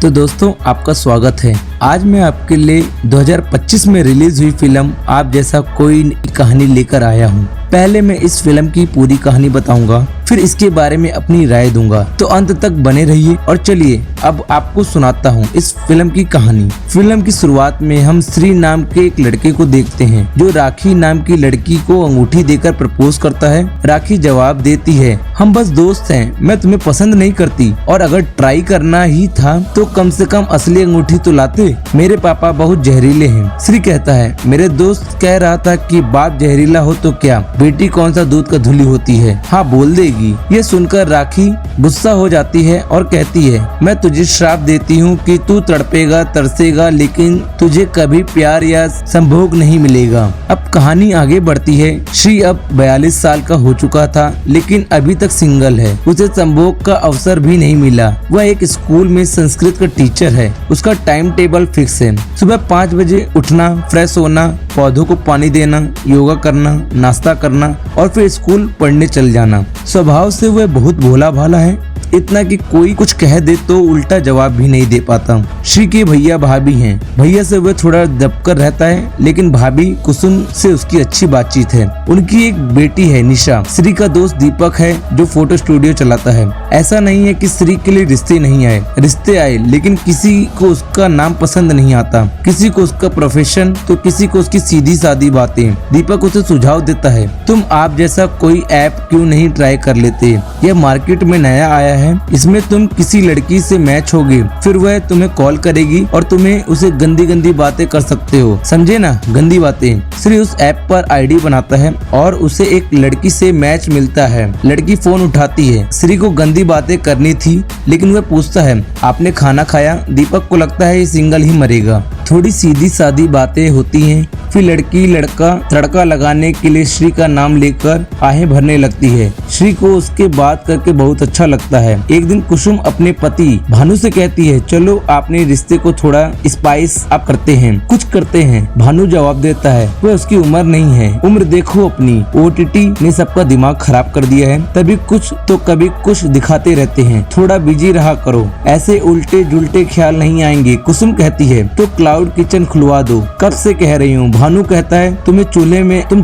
तो दोस्तों आपका स्वागत है। आज मैं आपके लिए 2025 में रिलीज हुई फिल्म आप जैसा कोई कहानी लेकर आया हूँ। पहले मैं इस फिल्म की पूरी कहानी बताऊंगा, फिर इसके बारे में अपनी राय दूंगा, तो अंत तक बने रहिए। और चलिए अब आपको सुनाता हूँ इस फिल्म की कहानी। फिल्म की शुरुआत में हम श्री नाम के एक लड़के को देखते हैं जो राखी नाम की लड़की को अंगूठी देकर प्रपोज करता है। राखी जवाब देती है, हम बस दोस्त हैं, मैं तुम्हें पसंद नहीं करती, और अगर ट्राई करना ही था तो कम से कम असली अंगूठी तो लाते, मेरे पापा बहुत जहरीले हैं। श्री कहता है, मेरे दोस्त कह रहा था कि बाप जहरीला हो तो क्या, बेटी कौन सा दूध का धुली होती है, हाँ बोल देगी। ये सुनकर राखी गुस्सा हो जाती है और कहती है, मैं तुझे श्राप देती हूँ कि तू तड़पेगा तरसेगा, लेकिन तुझे कभी प्यार या संभोग नहीं मिलेगा। अब कहानी आगे बढ़ती है। श्री अब 42 साल का हो चुका था, लेकिन अभी तक सिंगल है। उसे संभोग का अवसर भी नहीं मिला। वह एक स्कूल में संस्कृत का टीचर है। उसका टाइम टेबल फिक्स है। सुबह 5 बजे उठना, फ्रेश होना, पौधों को पानी देना, योगा करना, नाश्ता करना और फिर स्कूल पढ़ने चल जाना। स्वभाव से वह बहुत भोला भाला है, इतना कि कोई कुछ कह दे तो उल्टा जवाब भी नहीं दे पाता। श्री के भैया भाभी हैं। भैया से वह थोड़ा दबकर रहता है, लेकिन भाभी कुसुम से उसकी अच्छी बातचीत है। उनकी एक बेटी है निशा। श्री का दोस्त दीपक है जो फोटो स्टूडियो चलाता है। ऐसा नहीं है कि श्री के लिए रिश्ते नहीं आए, रिश्ते आए, लेकिन किसी को उसका नाम पसंद नहीं आता, किसी को उसका प्रोफेशन, तो किसी को उसकी सीधी सादी बातें। दीपक उसे सुझाव देता है, तुम आप जैसा कोई ऐप क्यों नहीं ट्राई कर लेते, यह मार्केट में नया आया है, इसमें तुम किसी लड़की से मैच होगे, फिर वह तुम्हें कॉल करेगी और तुम्हें उसे गंदी गंदी बातें कर सकते हो, समझे ना, गंदी बातें। श्री उस ऐप पर आईडी बनाता है और उसे एक लड़की से मैच मिलता है। लड़की फोन उठाती है। श्री को गंदी बातें करनी थी, लेकिन वह पूछता है, आपने खाना खाया? दीपक को लगता है ये सिंगल ही मरेगा। थोड़ी सीधी सादी बातें होती हैं। फिर लड़की लड़का तड़का लगाने के लिए श्री का नाम लेकर आहें भरने लगती है। श्री को उसके बात करके बहुत अच्छा लगता है। एक दिन कुसुम अपने पति भानु से कहती है, चलो अपने रिश्ते को थोड़ा स्पाइस अप करते हैं, कुछ करते हैं। भानु जवाब देता है, वह उसकी उम्र नहीं है, उम्र देखो अपनी, ओटीटी ने सबका दिमाग खराब कर दिया है, तभी कुछ तो कभी कुछ दिखाते रहते हैं, थोड़ा बिजी रहा करो, ऐसे उल्टे जुल्टे ख्याल नहीं आएंगे। कुसुम कहती है, तो क्लाउड किचन खुलवा दो, कब से कह रही हूँ। भानु कहता है, तुम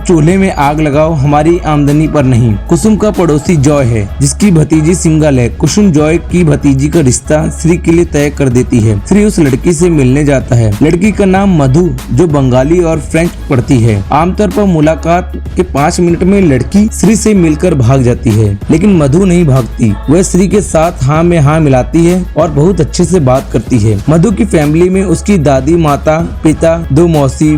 चूल्हे में आग लगाओ, हमारी आमदनी पर नहीं। कुसुम का पड़ोसी जॉय है जिसकी भतीजी सिंगल है। कुसुम जॉय की भतीजी का रिश्ता श्री के लिए तय कर देती है। श्री उस लड़की से मिलने जाता है। लड़की का नाम मधु, जो बंगाली और फ्रेंच पढ़ती है। आमतौर पर मुलाकात के 5 मिनट में लड़की श्री से मिलकर भाग जाती है, लेकिन मधु नहीं भागती। वह श्री के साथ हाँ में हाँ मिलाती है और बहुत अच्छे से बात करती है। मधु की फैमिली में उसकी दादी, माता, पिता, 2 मौसी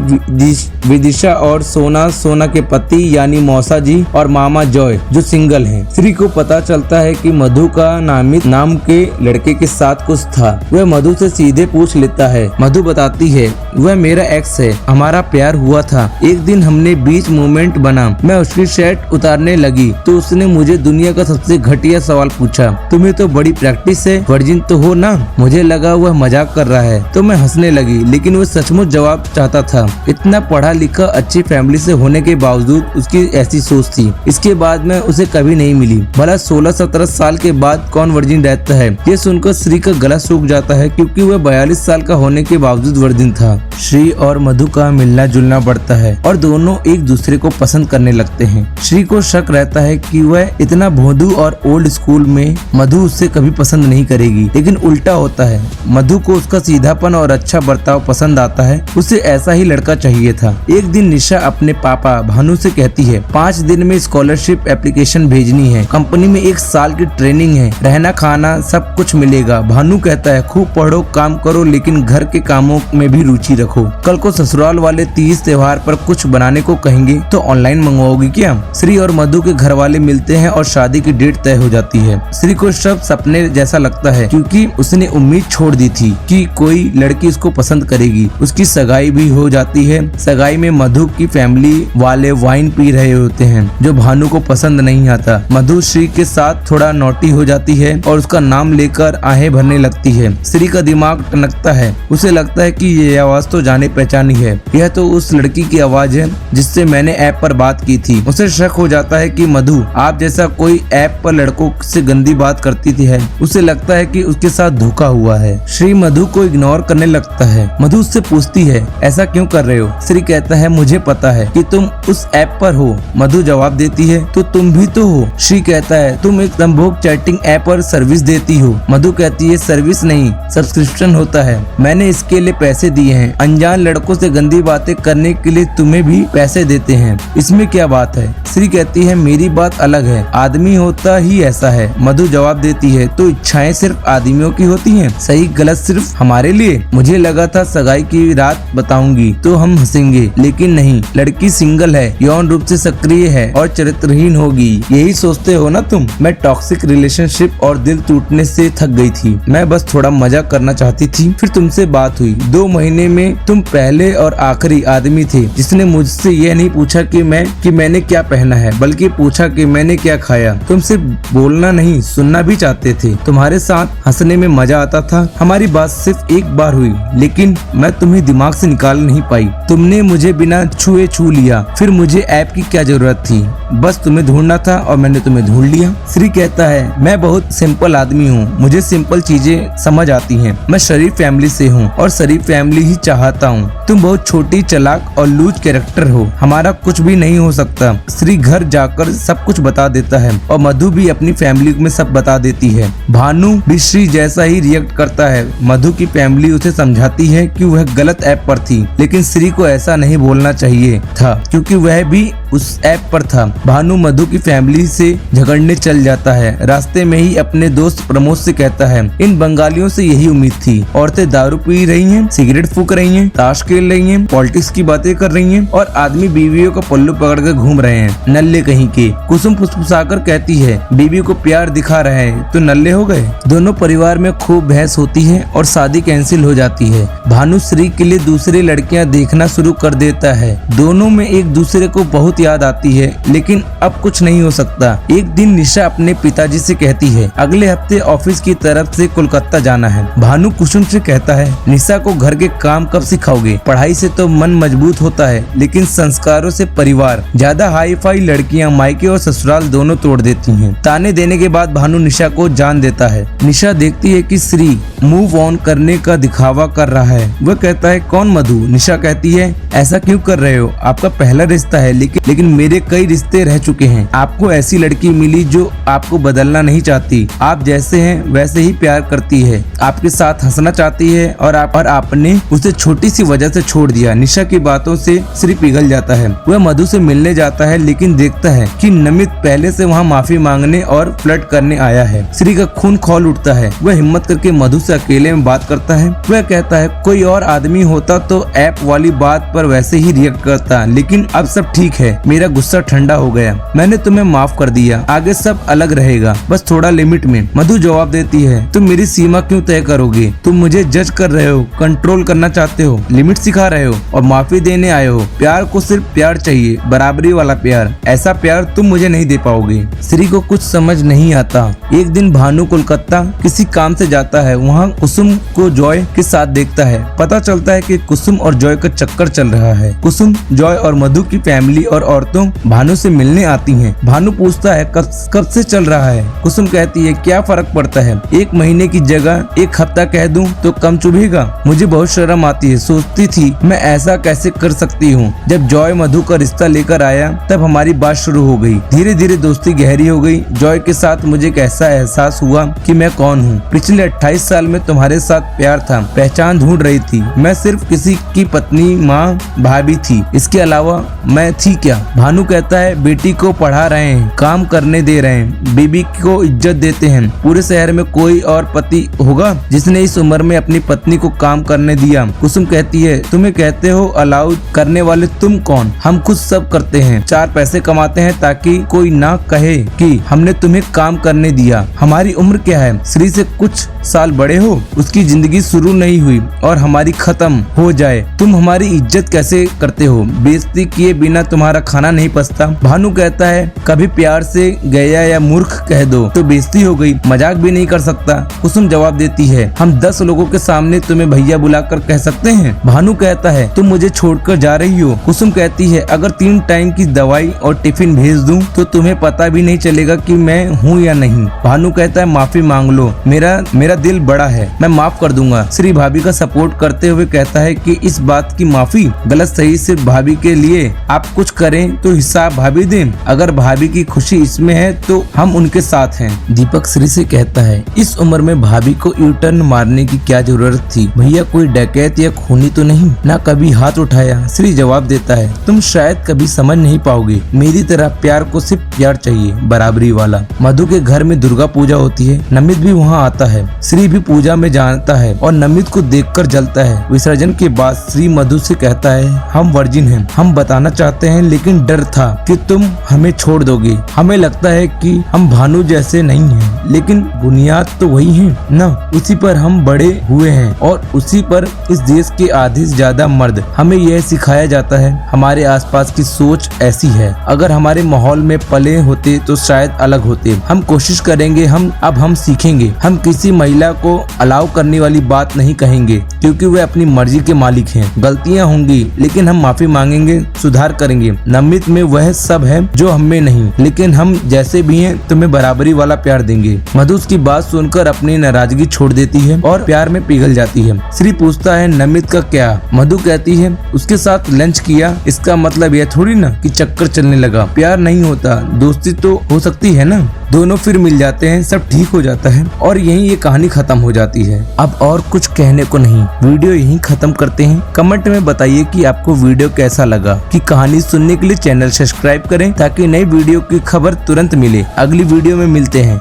विदिशा और सोना के पति यानी मौसा जी और मामा जॉय जो सिंगल हैं। श्री को पता चलता है कि मधु का नामित नाम के लड़के के साथ कुछ था। वह मधु से सीधे पूछ लेता है। मधु बताती है, वह मेरा एक्स है, हमारा प्यार हुआ था। एक दिन हमने बीच मोमेंट बना, मैं उसकी शर्ट उतारने लगी तो उसने मुझे दुनिया का सबसे घटिया सवाल पूछा, तुम्हें तो बड़ी प्रैक्टिस है, वर्जिन तो हो ना। मुझे लगा वह मजाक कर रहा है तो मैं हंसने लगी, लेकिन वह सचमुच जवाब चाहता था। इतना पढ़ा लिखा अच्छी फैमिली से होने के बावजूद उसकी ऐसी सोच थी। इसके बाद मैं उसे कभी नहीं मिली। भला 16-17 साल के बाद कौन वर्जिन रहता है। ये सुनकर श्री का गला सूख जाता है, क्योंकि वह 42 साल का होने के बावजूद वर्जिन था। श्री और मधु का मिलना जुलना बढ़ता है और दोनों एक दूसरे को पसंद करने लगते हैं। श्री को शक रहता है कि वह इतना भोंदू और ओल्ड स्कूल में मधु उससे कभी पसंद नहीं करेगी, लेकिन उल्टा होता है। मधु को उसका सीधापन और अच्छा बर्ताव पसंद आता है। उसे ऐसा ही लड़का चाहिए था। एक दिन निशा अपने पापा भानु से कहती है, 5 दिन में स्कॉलरशिप एप्लीकेशन भेजनी है, कंपनी में 1 साल की ट्रेनिंग है, रहना खाना सब कुछ मिलेगा। भानु कहता है, खूब पढ़ो काम करो, लेकिन घर के कामों में भी रुचि रखो। कल को ससुराल वाले 30 त्योहार पर कुछ बनाने को कहेंगे तो ऑनलाइन मंगवाओगी क्या। श्री और मधु के घर वाले मिलते हैं और शादी की डेट तय हो जाती है। श्री को सब सपने जैसा लगता है, क्योंकि उसने उम्मीद छोड़ दी थी कि कोई लड़की उसको पसंद करेगी। उसकी सगाई भी हो जाती है सगाई में मधु की फैमिली वाले वाइन पी रहे होते हैं जो भानु को पसंद नहीं आता। मधु श्री के साथ थोड़ा नोटी हो जाती है और उसका नाम लेकर आहें भरने लगती है। श्री का दिमाग टनकता है, उसे लगता है कि ये आवाज तो जाने पहचानी है, यह तो उस लड़की की आवाज है जिससे मैंने ऐप पर बात की थी। उसे शक हो जाता है कि मधु आप जैसा कोई ऐप पर लड़कों से गंदी बात करती थी है। उसे लगता है कि उसके साथ धोखा हुआ है। श्री मधु को इग्नोर करने लगता है। मधु उससे पूछती है ऐसा क्यों कर रहे हो? श्री कहता है मुझे पता है कि तुम उस ऐप पर हो। मधु जवाब देती है तो तुम भी तो हो। श्री कहता है तुम एक संभोग चैटिंग ऐप पर सर्विस देती हो। मधु कहती है सर्विस नहीं, सब्सक्रिप्शन होता है। मैंने इसके लिए पैसे दिए हैं। अनजान लड़कों से गंदी बातें करने के लिए तुम्हें भी पैसे देते हैं, इसमें क्या बात है? श्री कहती है मेरी बात अलग है, आदमी होता ही ऐसा है। मधु जवाब देती है तो इच्छाएं सिर्फ आदमियों की होती हैं, सही गलत सिर्फ हमारे लिए? मुझे लगा था सगाई की रात बताऊंगी तो हम हंसेंगे, लेकिन नहीं, लड़की सिंगल है, यौन रूप से सक्रिय है और चरित्रहीन होगी। यही सोचते हो ना तुम? मैं टॉक्सिक रिलेशनशिप और दिल टूटने से थक गई थी। मैं बस थोड़ा मजा करना चाहती थी। फिर तुमसे बात हुई। 2 महीने में तुम पहले और आखिरी आदमी थे जिसने मुझसे यह नहीं पूछा कि मैंने क्या पहना है, बल्कि पूछा कि मैंने क्या खाया। तुम सिर्फ बोलना नहीं, सुनना भी चाहते थे। तुम्हारे साथ हंसने में मजा आता था। हमारी बात सिर्फ एक बार हुई, लेकिन मैं तुम्हें दिमाग से निकाल नहीं पाई। तुमने मुझे बिना छुए छू लिया। फिर मुझे ऐप की क्या जरूरत थी? बस तुम्हें ढूंढना था और मैंने तुम्हें ढूंढ लिया। श्री कहता है मैं बहुत सिंपल आदमी हूँ, मुझे सिंपल चीजें समझ आती हैं। मैं शरीफ फैमिली से हूँ और शरीफ फैमिली ही चाहता हूँ। तुम बहुत छोटी, चालाक और लूज कैरेक्टर हो। हमारा कुछ भी नहीं हो सकता। श्री घर जाकर सब कुछ बता देता है और मधु भी अपनी फैमिली में सब बता देती है। भानु भी श्री जैसा ही रिएक्ट करता है। मधु की फैमिली उसे समझाती है कि वह गलत ऐप पर थी, लेकिन श्री को ऐसा नहीं बोलना चाहिए था क्योंकि वह भी उस ऐप पर था। भानु मधु की फैमिली से झगड़ने चल जाता है। रास्ते में ही अपने दोस्त प्रमोद से कहता है इन बंगालियों से यही उम्मीद थी। औरतें दारू पी रही हैं, सिगरेट फूक रही हैं, ताश खेल रही हैं, पॉलिटिक्स की बातें कर रही हैं और आदमी बीवियों का पल्लू पकड़ कर घूम रहे हैं, नल्ले कहीं के। कुसुम फुसफुसाकर कहती है बीवी को प्यार दिखा रहे हैं तो नल्ले हो गए। दोनों परिवार में खूब बहस होती है और शादी कैंसिल हो जाती है। भानु श्री के लिए दूसरी लड़कियां देखना शुरू कर देता है। दोनों में एक दूसरे को बहुत याद आती है, लेकिन अब कुछ नहीं हो सकता। एक दिन निशा अपने पिताजी से कहती है अगले हफ्ते ऑफिस की तरफ से कोलकाता जाना है। भानु कुसुम से कहता है निशा को घर के काम कब सिखाओगे? पढ़ाई से तो मन मजबूत होता है, लेकिन संस्कारों से परिवार। ज्यादा हाई फाई लड़कियां मायके और ससुराल दोनों तोड़ देती हैं। ताने देने के बाद भानु निशा को जान देता है। निशा देखती है कि श्री मूव ऑन करने का दिखावा कर रहा है। वह कहता है कौन मधु? निशा कहती है ऐसा क्यों कर रहे हो? आपका पहला रिश्ता है, लेकिन मेरे कई रिश्ते रह चुके हैं। आपको ऐसी लड़की मिली जो आपको बदलना नहीं चाहती, आप जैसे हैं वैसे ही प्यार करती है, आपके साथ हंसना चाहती है और आपने उसे छोटी सी वजह से छोड़ दिया। निशा की बातों से श्री पिघल जाता है। वह मधु से मिलने जाता है, लेकिन देखता है कि नमित पहले से वहाँ माफी मांगने और फ्लर्ट करने आया है। श्री का खून खौल उठता है। वह हिम्मत करके मधु से अकेले में बात करता है। वह कहता है कोई और आदमी होता तो ऐप वाली बात पर वैसे ही रिएक्ट करता, लेकिन अब सब ठीक है। मेरा गुस्सा ठंडा हो गया। मैंने तुम्हें माफ कर दिया, आगे सब अलग रहेगा, बस थोड़ा लिमिट में। मधु जवाब देती है तुम मेरी सीमा क्यों तय करोगे? तुम मुझे जज कर रहे हो, कंट्रोल करना चाहते हो, लिमिट सिखा रहे हो और माफी देने आए हो। प्यार को सिर्फ प्यार चाहिए, बराबरी वाला प्यार। ऐसा प्यार तुम मुझे नहीं दे पाओगे। श्री को कुछ समझ नहीं आता। एक दिन भानु कोलकाता किसी काम से जाता है। वहाँ कुसुम को जॉय के साथ देखता है। पता चलता है कि कुसुम और जॉय का चक्कर चल रहा है। कुसुम, जॉय और मधु की फैमिली और औरतों भानु से मिलने आती हैं। भानु पूछता है कब से चल रहा है? कुसुम कहती है क्या फर्क पड़ता है, 1 महीने की जगह 1 हफ्ता कह दूं तो कम चुभेगा। मुझे बहुत शर्म आती है, सोचती थी मैं ऐसा कैसे कर सकती हूँ। जब जॉय मधु का रिश्ता लेकर आया तब हमारी बात शुरू हो गई। धीरे धीरे दोस्ती गहरी हो गई। जॉय के साथ मुझे कैसा एहसास हुआ कि मैं कौन हूँ। पिछले 28 साल में तुम्हारे साथ प्यार था, पहचान ढूंढ रही थी। मैं सिर्फ किसी की पत्नी, माँ, भाभी थी, इसके अलावा मैं थी क्या? भानु कहता है बेटी को पढ़ा रहे हैं, काम करने दे रहे हैं, बीबी को इज्जत देते हैं। पूरे शहर में कोई और पति होगा जिसने इस उम्र में अपनी पत्नी को काम करने दिया। कुसुम कहती है, तुम्हें कहते हो अलाउ करने वाले तुम कौन? हम खुद सब करते हैं, 4 पैसे कमाते हैं ताकि कोई ना कहे कि हमने तुम्हें काम करने दिया। हमारी उम्र क्या है? श्री से कुछ साल बड़े हो, उसकी जिंदगी शुरू नहीं हुई और हमारी खत्म हो जाए। तुम हमारी इज्जत कैसे करते हो? बेइज्जती किए बिना तुम्हारा खाना नहीं पचता। भानु कहता है, कभी प्यार से गया या मूर्ख कह दो तो बेइज्जती हो गई, मजाक भी नहीं कर सकता। कुसुम जवाब देती है, हम 10 लोगों के सामने तुम्हें भैया बुलाकर कह सकते हैं। भानु कहता है, तुम मुझे छोड़कर जा रही हो। कुसुम कहती है, अगर 3 टाइम की दवाई और टिफिन भेज दूं तो तुम्हें पता भी नहीं चलेगा कि मैं हूँ या नहीं। भानु कहता है, माफी मांग लो, मेरा दिल बड़ा है, मैं माफ कर दूंगा। श्री भाभी का सपोर्ट करते हुए कहता है कि इस बात की माफी गलत सही से भाभी के लिए आप कुछ करें तो हिसाब भाभी दें। अगर भाभी की खुशी इसमें है तो हम उनके साथ हैं। दीपक श्री से कहता है, इस उम्र में भाभी को यू टर्न मारने की क्या जरूरत थी? भैया कोई डकैत या खूनी तो नहीं ना, कभी हाथ उठाया। श्री जवाब देता है, तुम शायद कभी समझ नहीं पाओगे, मेरी तरह प्यार को सिर्फ प्यार चाहिए, बराबरी वाला। मधु के घर में दुर्गा पूजा होती है, नमित भी वहाँ आता है। श्री भी पूजा में जानता है और नमित को देखकर जलता है। विसर्जन के बाद श्री मधु से कहता है, हम वर्जिन हैं, हम बताना चाहते हैं लेकिन डर था कि तुम हमें छोड़ दोगे। हमें लगता है कि हम भानु जैसे नहीं हैं, लेकिन बुनियाद तो वही है ना, उसी पर हम बड़े हुए हैं और उसी पर इस देश के आधे से ज्यादा मर्द। हमें यह सिखाया जाता है, हमारे आसपास की सोच ऐसी है। अगर हमारे माहौल में पले होते तो शायद अलग होते। हम कोशिश करेंगे, हम सीखेंगे। हम किसी महिला को अलाउ करने वाली बात नहीं कहेंगे क्योंकि वे अपनी मर्जी के मालिक हैं। गलतियां होंगी लेकिन हम माफी मांगेंगे, सुधार करेंगे। नमित में वह सब है जो हम में नहीं, लेकिन हम जैसे भी हैं तुम्हें बराबरी वाला प्यार देंगे। मधु उसकी बात सुनकर अपनी नाराजगी छोड़ देती है और प्यार में पिघल जाती है। श्री पूछता है, नमित का क्या? मधु कहती है, उसके साथ लंच किया, इसका मतलब यह थोड़ी ना कि चक्कर चलने लगा। प्यार नहीं होता, दोस्ती तो हो सकती है ना। दोनों फिर मिल जाते हैं, सब ठीक हो जाता है और यहीं ये कहानी खत्म हो जाती है। अब और कुछ कहने को नहीं, वीडियो यहीं खत्म करते हैं। कमेंट में बताइए कि आपको वीडियो कैसा लगा। कि कहानी सुनने के लिए चैनल सब्सक्राइब करें ताकि नई वीडियो की खबर तुरंत मिले। अगली वीडियो में मिलते हैं।